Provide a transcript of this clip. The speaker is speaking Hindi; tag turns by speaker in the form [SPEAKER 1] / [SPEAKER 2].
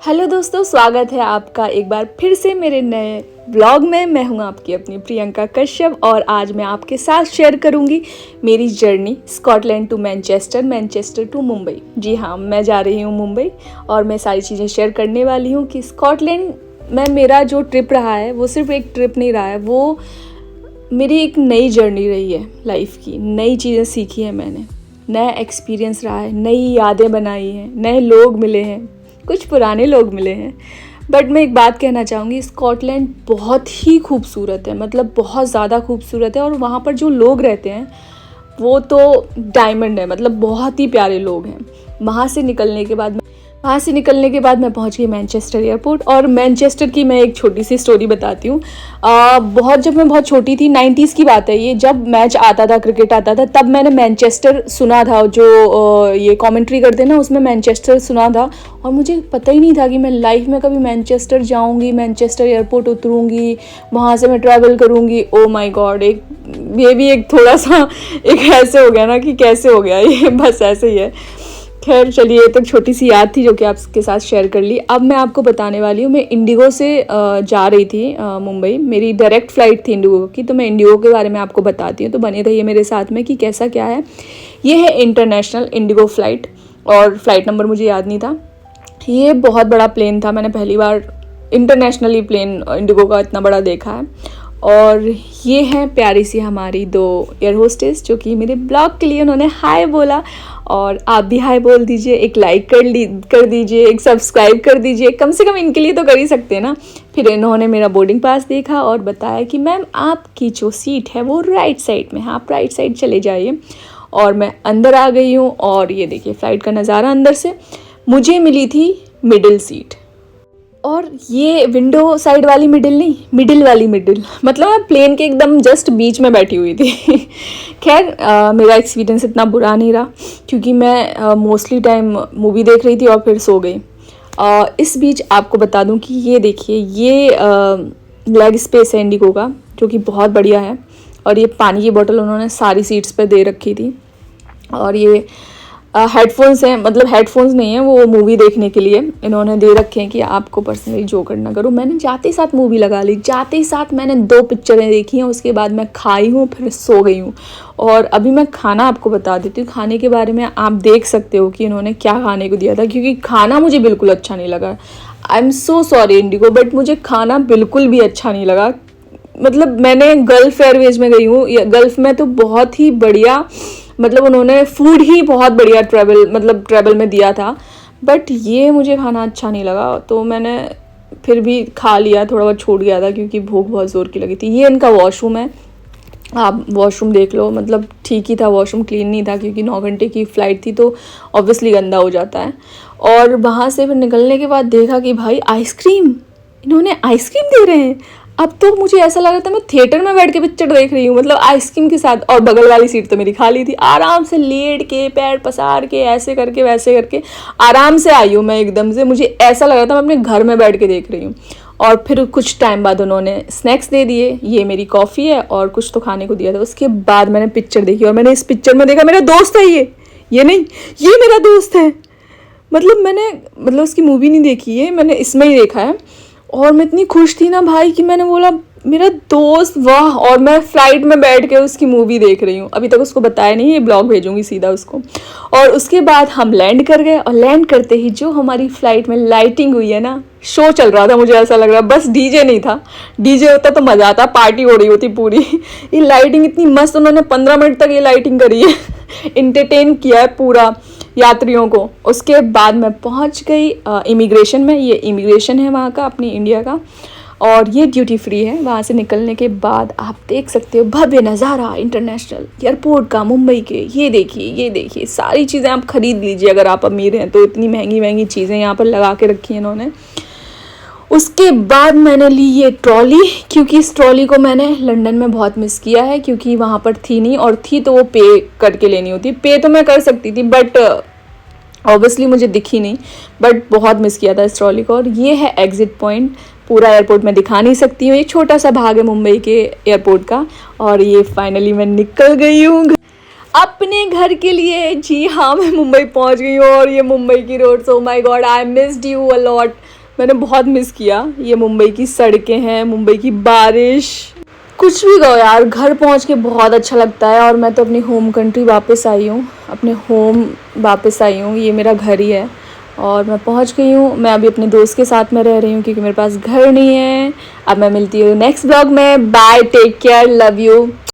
[SPEAKER 1] हेलो दोस्तों, स्वागत है आपका एक बार फिर से मेरे नए ब्लॉग में। मैं हूं आपकी अपनी प्रियंका कश्यप और आज मैं आपके साथ शेयर करूंगी मेरी journey Scotland to Manchester, Manchester to Mumbai. जी हाँ, मैं जा रही हूं मुंबई और मैं सारी चीज़ें शेयर करने वाली हूं कि स्कॉटलैंड में मेरा जो ट्रिप रहा है वो सिर्फ एक ट्रिप नहीं रहा है, वो मेरी एक नई जर्नी रही है लाइफ की। नई चीज़ें सीखी हैं मैंने, नया एक्सपीरियंस रहा है, नई यादें बनाई हैं, नए लोग मिले हैं, कुछ पुराने लोग मिले हैं। बट मैं एक बात कहना चाहूँगी, स्कॉटलैंड बहुत ही खूबसूरत है, मतलब बहुत ज़्यादा खूबसूरत है। और वहाँ पर जो लोग रहते हैं वो तो डायमंड है, मतलब बहुत ही प्यारे लोग हैं। वहाँ से निकलने के बाद मैं पहुँच गई मैनचेस्टर एयरपोर्ट। और मैनचेस्टर की मैं एक छोटी सी स्टोरी बताती हूँ। जब मैं बहुत छोटी थी, 90s की बात है ये, जब मैच आता था, क्रिकेट आता था, तब मैंने मैनचेस्टर सुना था। जो ये कमेंट्री करते हैं ना, उसमें मैनचेस्टर सुना था। और मुझे पता ही नहीं था कि मैं लाइफ में कभी मैनचेस्टर जाऊँगी, मैनचेस्टर एयरपोर्ट उतरूँगी, वहाँ से मैं ट्रैवल करूँगी। ओ माई गॉड, ये भी एक थोड़ा सा एक ऐसे हो गया ना कि कैसे हो गया ये, बस ऐसे ही है। खैर चलिए, ये तो छोटी सी याद थी जो कि आपके साथ शेयर कर ली। अब मैं आपको बताने वाली हूँ, मैं इंडिगो से जा रही थी मुंबई। मेरी डायरेक्ट फ़्लाइट थी इंडिगो की, तो मैं इंडिगो के बारे में आपको बताती हूँ। तो बने रहिए मेरे साथ में कि कैसा क्या है। ये है इंटरनेशनल इंडिगो फ़्लाइट और फ़्लाइट नंबर मुझे याद नहीं था। ये बहुत बड़ा प्लेन था, मैंने पहली बार इंटरनेशनली प्लेन इंडिगो का इतना बड़ा देखा है। और ये है प्यारी सी हमारी 2 एयर होस्टेस जो कि मेरे ब्लॉग के लिए उन्होंने हाय बोला। और आप भी हाय बोल दीजिए, एक लाइक कर दीजिए, एक सब्सक्राइब कर दीजिए, कम से कम इनके लिए तो कर ही सकते हैं ना। फिर इन्होंने मेरा बोर्डिंग पास देखा और बताया कि मैम आपकी जो सीट है वो राइट साइड में है, आप राइट साइड चले जाइए। और मैं अंदर आ गई हूँ और ये देखिए फ़्लाइट का नज़ारा अंदर से। मुझे मिली थी मिडिल सीट, और ये विंडो साइड वाली मिडिल नहीं, मिडिल वाली मिडिल, मतलब मैं प्लेन के एकदम जस्ट बीच में बैठी हुई थी। खैर मेरा एक्सपीरियंस इतना बुरा नहीं रहा, क्योंकि मैं मोस्टली टाइम मूवी देख रही थी और फिर सो गई। इस बीच आपको बता दूं कि ये देखिए, ये लेग स्पेस है इंडिगो का, जो कि बहुत बढ़िया है। और ये पानी की बोतल उन्होंने सारी सीट्स पर दे रखी थी। और ये हेडफोन्स हैं, मतलब हेडफोन्स नहीं है, वो मूवी देखने के लिए इन्होंने दे रखे हैं कि आपको पर्सनली जो करना करो। मैंने जाते ही साथ मूवी लगा ली, जाते ही साथ मैंने 2 पिक्चरें देखी हैं। उसके बाद मैं खाई हूँ, फिर सो गई हूँ। और अभी मैं खाना आपको बता देती हूँ। खाने के बारे में आप देख सकते हो कि इन्होंने क्या खाने को दिया था, क्योंकि खाना मुझे बिल्कुल अच्छा नहीं लगा। I am so sorry Indigo, but मुझे खाना बिल्कुल भी अच्छा नहीं लगा। मतलब मैंने गल्फ़ एयरवेज में गई हूँ, गल्फ़ में तो बहुत ही बढ़िया, मतलब उन्होंने फूड ही बहुत बढ़िया ट्रैवल में दिया था। बट ये मुझे खाना अच्छा नहीं लगा, तो मैंने फिर भी खा लिया, थोड़ा बहुत छूट गया था क्योंकि भूख बहुत ज़ोर की लगी थी। ये इनका वॉशरूम है, आप वॉशरूम देख लो, मतलब ठीक ही था, वॉशरूम क्लीन नहीं था क्योंकि 9 घंटे की फ़्लाइट थी तो ऑब्वियसली गंदा हो जाता है। और वहाँ से फिर निकलने के बाद देखा कि भाई आइसक्रीम, इन्होंने आइसक्रीम दे रहे हैं। अब तो मुझे ऐसा लग रहा था मैं थिएटर में बैठ के पिक्चर देख रही हूँ, मतलब आइसक्रीम के साथ। और बगल वाली सीट तो मेरी खाली थी। आराम से लेट के, पैर पसार के, ऐसे करके वैसे करके आराम से आई हूँ मैं एकदम से। मुझे ऐसा लग रहा था मैं अपने घर में बैठ के देख रही हूँ। और फिर कुछ टाइम बाद उन्होंने स्नैक्स दे दिए, ये मेरी कॉफ़ी है और कुछ तो खाने को दिया था। उसके बाद मैंने पिक्चर देखी और मैंने इस पिक्चर में देखा मेरा दोस्त है ये नहीं, ये मेरा दोस्त है। मतलब उसकी मूवी नहीं देखी है, मैंने इसमें ही देखा है। और मैं इतनी खुश थी ना भाई कि मैंने बोला मेरा दोस्त, वाह। और मैं फ़्लाइट में बैठ के उसकी मूवी देख रही हूँ। अभी तक उसको बताया नहीं, ये ब्लॉग भेजूंगी सीधा उसको। और उसके बाद हम लैंड कर गए और लैंड करते ही जो हमारी फ़्लाइट में लाइटिंग हुई है ना, शो चल रहा था। मुझे ऐसा लग रहा बस डीजे नहीं था, डीजे होता तो मज़ा आता, पार्टी हो रही होती पूरी। ये लाइटिंग इतनी मस्त, उन्होंने 15 मिनट तक ये लाइटिंग करी है, इंटरटेन किया है पूरा यात्रियों को। उसके बाद मैं पहुंच गई इमिग्रेशन में। ये इमिग्रेशन है वहाँ का, अपनी इंडिया का, और ये ड्यूटी फ्री है। वहाँ से निकलने के बाद आप देख सकते हो भव्य नज़ारा इंटरनेशनल एयरपोर्ट का मुंबई के। ये देखिए सारी चीज़ें आप ख़रीद लीजिए अगर आप अमीर हैं तो। इतनी महंगी महंगी चीज़ें यहाँ पर लगा के रखी हैं इन्होंने। उसके बाद मैंने ली ये ट्रॉली, क्योंकि इस ट्रॉली को मैंने लंदन में बहुत मिस किया है, क्योंकि वहाँ पर थी नहीं, और थी तो वो पे करके लेनी होती। पे तो मैं कर सकती थी बट ऑब्वियसली मुझे दिखी नहीं, बट बहुत मिस किया था इस ट्रॉली को। और ये है एग्ज़िट पॉइंट, पूरा एयरपोर्ट में दिखा नहीं सकती हूँ, ये छोटा सा भाग है मुंबई के एयरपोर्ट का। और ये फाइनली मैं निकल गई हूँ। अपने घर के लिए। जी हाँ, मैं मुंबई पहुंच गई हूँ और ये मुंबई की roads, oh my god, I missed you a lot. मैंने बहुत मिस किया। ये मुंबई की सड़कें हैं, मुंबई की बारिश, कुछ भी कहो यार, घर पहुंच के बहुत अच्छा लगता है। और मैं तो अपनी होम कंट्री वापस आई हूँ, अपने होम वापस आई हूँ। ये मेरा घर ही है और मैं पहुंच गई हूँ। मैं अभी अपने दोस्त के साथ में रह रही हूँ क्योंकि मेरे पास घर नहीं है। अब मैं मिलती हूँ नेक्स्ट ब्लॉग में। Bye, take care, love you.